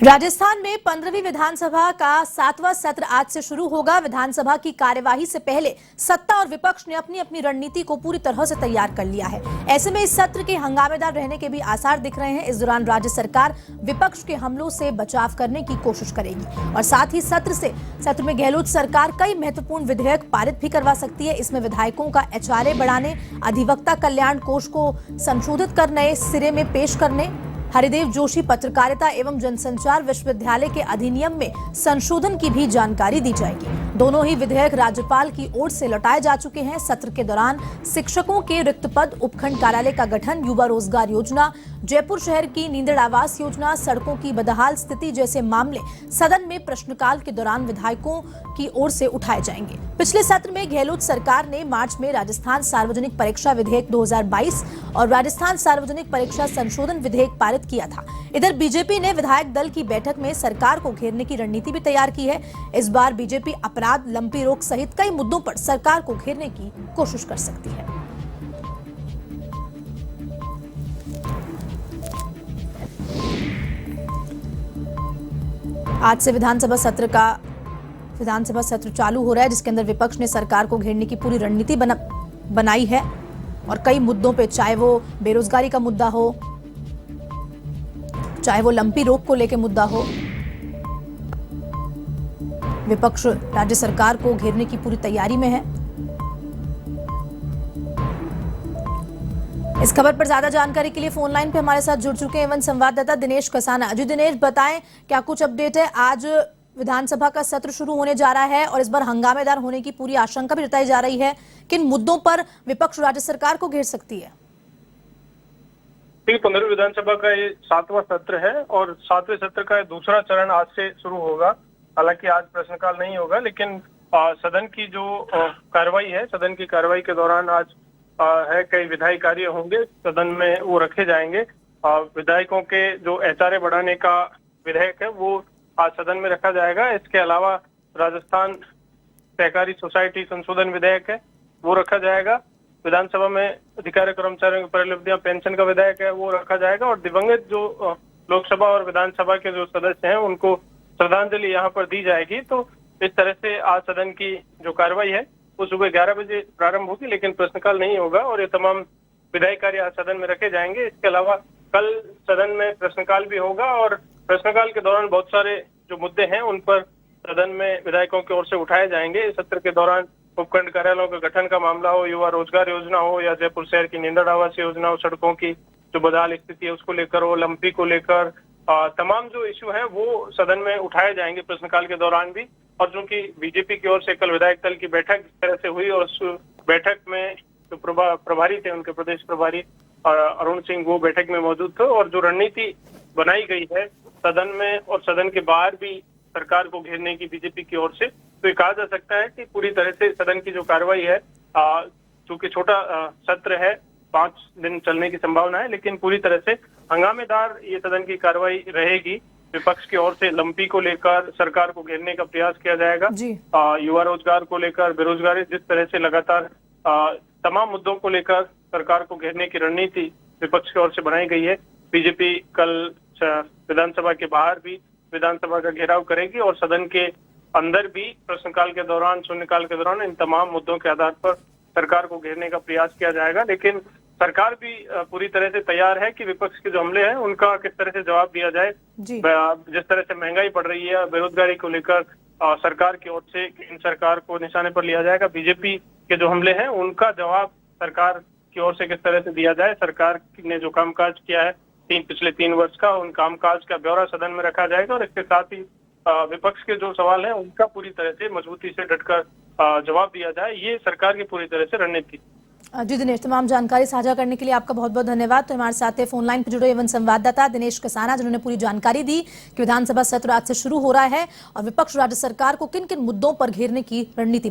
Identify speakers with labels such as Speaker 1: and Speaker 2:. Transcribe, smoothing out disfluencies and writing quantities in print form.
Speaker 1: राजस्थान में 15वीं विधानसभा का 7वां सत्र आज से शुरू होगा। विधानसभा की कार्यवाही से पहले सत्ता और विपक्ष ने अपनी अपनी रणनीति को पूरी तरह से तैयार कर लिया है। ऐसे में इस सत्र के हंगामेदार रहने के भी आसार दिख रहे हैं। इस दौरान राज्य सरकार विपक्ष के हमलों से बचाव करने की कोशिश करेगी और साथ ही सत्र में गहलोत सरकार कई महत्वपूर्ण विधेयक पारित भी करवा सकती है। इसमें विधायकों का एचआरए बढ़ाने, अधिवक्ता कल्याण कोष को संशोधित कर नए सिरे में पेश करने, हरिदेव जोशी पत्रकारिता एवं जनसंचार विश्वविद्यालय के अधिनियम में संशोधन की भी जानकारी दी जाएगी। दोनों ही विधेयक राज्यपाल की ओर से लौटाए जा चुके हैं। सत्र के दौरान शिक्षकों के रिक्त पद, उपखंड कार्यालय का गठन, युवा रोजगार योजना, जयपुर शहर की नींदड़ आवास योजना, सड़कों की बदहाल स्थिति जैसे मामले सदन में प्रश्नकाल के दौरान विधायकों की ओर से उठाए जाएंगे। पिछले सत्र में गहलोत सरकार ने मार्च में राजस्थान सार्वजनिक परीक्षा विधेयक 2022 और राजस्थान सार्वजनिक परीक्षा संशोधन विधेयक पारित किया था। इधर बीजेपी ने विधायक दल की बैठक में सरकार को घेरने की रणनीति भी तैयार की है। इस बार बीजेपी अपराध, लंपी रोक सहित कई मुद्दों पर सरकार को घेरने की कोशिश कर सकती है। आज से विधानसभा सत्र चालू हो रहा है, जिसके अंदर विपक्ष ने सरकार को घेरने की पूरी रणनीति बनाई है और कई मुद्दों पे, चाहे वो बेरोजगारी का मुद्दा हो, चाहे वो लंपी रोक को लेकर मुद्दा हो, विपक्ष राज्य सरकार को घेरने की पूरी तैयारी में है। इस खबर पर ज्यादा जानकारी के लिए फोन लाइन पे हमारे साथ जुड़ चुके हैं एवं संवाददाता दिनेश कसाना। जी दिनेश, बताएं क्या कुछ अपडेट है? आज विधानसभा का सत्र शुरू होने जा रहा है और इस बार हंगामेदार होने की पूरी आशंका भी जताई जा रही है। किन मुद्दों पर विपक्ष राज्य सरकार को घेर सकती है?
Speaker 2: 15वीं विधानसभा का ये 7वां सत्र है और 7वें सत्र का दूसरा चरण आज से शुरू होगा। हालांकि आज प्रश्नकाल नहीं होगा, लेकिन सदन की जो कार्रवाई है, सदन की कार्रवाई के दौरान आज है कई विधायी कार्य होंगे, सदन में वो रखे जाएंगे। विधायकों के जो एचआरए बढ़ाने का विधेयक है वो आज सदन में रखा जाएगा। इसके अलावा राजस्थान सहकारी सोसाइटी संशोधन विधेयक है वो रखा जाएगा। विधानसभा में अधिकारी कर्मचारियों की परिलब्धियां पेंशन का विधेयक है वो रखा जाएगा और दिवंगत जो लोकसभा और विधानसभा के जो सदस्य हैं उनको श्रद्धांजलि यहाँ पर दी जाएगी। तो इस तरह से आज सदन की जो कार्रवाई है वो सुबह 11 बजे प्रारंभ होगी, लेकिन प्रश्नकाल नहीं होगा और ये तमाम विधायी कार्य आज सदन में रखे जाएंगे। इसके अलावा कल सदन में प्रश्नकाल भी होगा और प्रश्नकाल के दौरान बहुत सारे जो मुद्दे हैं उन पर सदन में विधायकों की ओर से उठाए जाएंगे। इस सत्र के दौरान उपखंड कार्यालयों के गठन का मामला हो, युवा रोजगार योजना हो या जयपुर शहर की नींदड़ आवास योजना हो, सड़कों की जो बदहाल स्थिति है उसको लेकर हो, लंपी को लेकर तमाम जो इश्यू हैं वो सदन में उठाए जाएंगे प्रश्नकाल के दौरान भी। और चूंकि बीजेपी की ओर से कल विधायक दल की बैठक इस तरह से हुई और उस बैठक में जो प्रभारी थे, उनके प्रदेश प्रभारी अरुण सिंह, वो बैठक में मौजूद थे और जो रणनीति बनाई गई है सदन में और सदन के बाहर भी सरकार को घेरने की बीजेपी की ओर से, तो ये कहा जा सकता है कि पूरी तरह से सदन की जो कार्रवाई है, चूंकि छोटा सत्र है, 5 दिन चलने की संभावना है, लेकिन पूरी तरह से हंगामेदार ये सदन की कार्रवाई रहेगी। विपक्ष की ओर से लंपी को लेकर सरकार को घेरने का प्रयास किया जाएगा। युवा रोजगार को लेकर, बेरोजगारी, जिस तरह से लगातार तमाम मुद्दों को लेकर सरकार को घेरने की रणनीति विपक्ष की ओर से बनाई गई है। बीजेपी कल विधानसभा के बाहर भी विधानसभा का घेराव करेगी और सदन के अंदर भी प्रश्नकाल के दौरान, शून्यकाल के दौरान इन तमाम मुद्दों के आधार पर सरकार को घेरने का प्रयास किया जाएगा। लेकिन सरकार भी पूरी तरह से तैयार है कि विपक्ष के जो हमले हैं उनका किस तरह से जवाब दिया जाए। जिस तरह से महंगाई बढ़ रही है, बेरोजगारी को लेकर सरकार की ओर से इन सरकार को निशाने पर लिया जाएगा। बीजेपी के जो हमले हैं उनका जवाब सरकार की ओर से किस तरह से दिया जाए। सरकार ने जो कामकाज किया है पिछले 3 वर्ष का, उन कामकाज का ब्यौरा सदन में रखा जाएगा और इसके साथ ही विपक्ष के जो सवाल हैं उनका पूरी तरह से मजबूती से डटकर जवाब दिया जाए। ये सरकार की पूरी तरह से रणनीति।
Speaker 1: जी दिनेश, तमाम जानकारी साझा करने के लिए आपका बहुत बहुत धन्यवाद। तो हमारे साथ फोन लाइन पर जुड़े एवं संवाददाता दिनेश कसाना, जिन्होंने पूरी जानकारी दी कि विधानसभा सत्र आज से शुरू हो रहा है और विपक्ष राज्य सरकार को किन किन मुद्दों पर घेरने की रणनीति